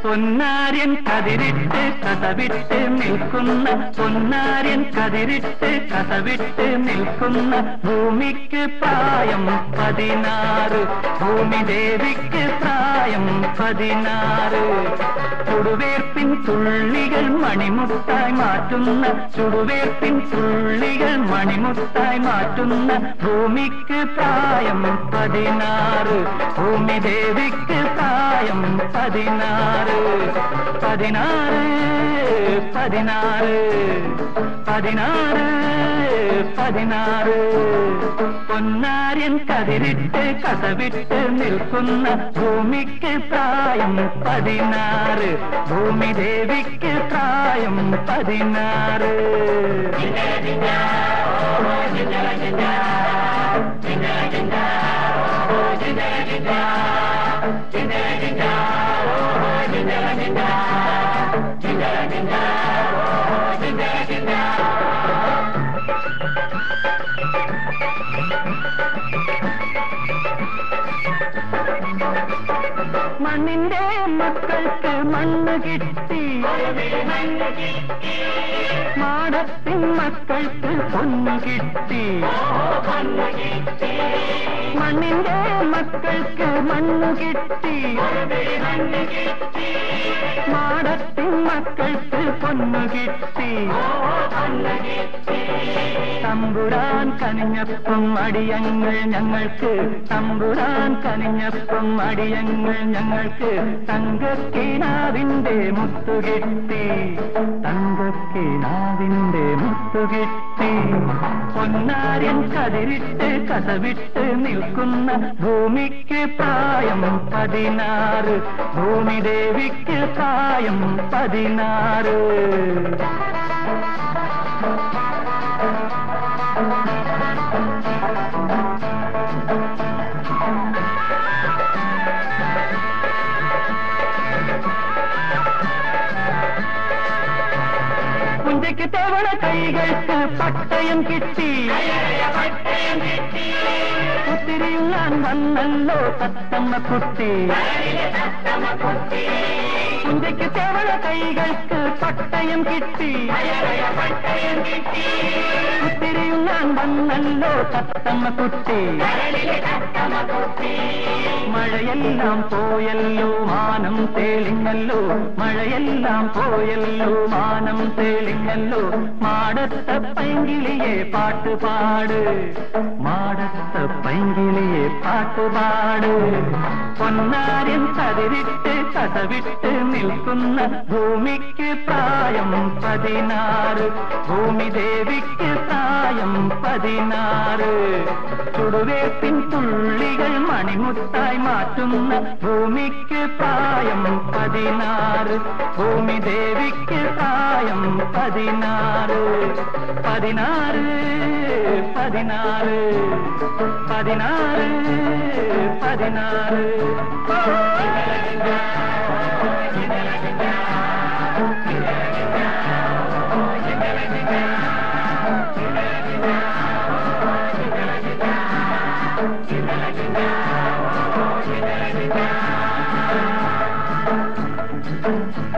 പൊന്നാര്യൻ കതിരിട്ട് കഥവിട്ട് നിൽക്കുന്ന പൊന്നാര്യൻ കതിരിട്ട് കഥവിട്ട് നിൽക്കുന്ന ഭൂമിക്ക് പ്രായം 16 ഭൂമിദേവിക്ക് പ്രായം 16 ചുടുവേർപ്പിൻ തുള്ളികൾ മണിമുത്തായി മാറ്റുന്ന ചുടുവേർപ്പിൻ തുള്ളികൾ മണിമുത്തായി മാറ്റുന്ന ഭൂമിക്ക് പ്രായം 16 ഭൂമിദേവിക്ക് പ്രായം 16 16 16 16 16 പൊന്നാര്യൻ കതിരിട്ട് കഥവിട്ട് നിൽക്കുന്ന ഭൂമിക്ക് പ്രായം 16 ഭൂമിദേവിക്ക് പ്രായം 16 മണ്ണിന്റെ മക്കൾക്ക് മണ്ണ് കിട്ടി മാടത്തിൻ മക്കൾക്ക് പൊന്നു കിട്ടി മണ്ണിന്റെ മക്കൾക്ക് മണ്ണ് കിട്ടി മാടത്തിൻ മക്കൾക്ക് പൊന്നു കിട്ടി തമ്പുരാൻ കനിഞ്ഞപ്പം അടിയങ്ങൾ ഞങ്ങൾക്ക് തമ്പുരാൻ കനിഞ്ഞപ്പം അടിയങ്ങൾ ഞങ്ങൾക്ക് തങ്കക്കിനാവിന്റെ മുത്തുകിട്ടി തങ്കക്കിനാവിന്റെ മുത്തുകിട്ടി പൊന്നാര്യൻ കതിരിട്ട് കഥവിട്ട് നിൽക്കുന്ന ഭൂമിക്ക് പ്രായം 16 ഭൂമിദേവിക്ക് പ്രായം 16 പുഞ്ചയ്ക്ക് തവണ കൈകൾക്ക് പട്ടയം കിട്ടി ഒത്തിരിയുള്ളാൻ വന്നല്ലോ തത്തമ്മ കുട്ടി പുഞ്ചയ്ക്ക് തവണ കൈകൾക്ക് പട്ടയം കിട്ടി ഒത്തിരിയുള്ളാൻ വന്നല്ലോ തത്തമ്മ കുട്ടി മഴയെല്ലാം പോയല്ലോ മാനം തെളിഞ്ഞല്ലോ മഴയെല്ലാം പോയല്ലോ മാനം തെളിഞ്ഞല്ലോ മാടത്ത പൈങ്കിളിയെ പാട്ടുപാട് മാടത്ത പൈങ്കിളിയെ പാട്ടുപാട് പൊന്നാര്യൻ കതിരിട്ട് കഥവിട്ട് നിൽക്കുന്ന ഭൂമിക്ക് പ്രായം 16 ഭൂമിദേവിക്ക് പ്രായം 16 ചുടുവേപ്പിൻ തുള്ളികൾ മണിമുത്തായി മാറ്റുന്ന ഭൂമിക്ക് പ്രായം 16 ഭൂമിദേവിക്ക് പ്രായം 16 16 16 16 16 Thank you.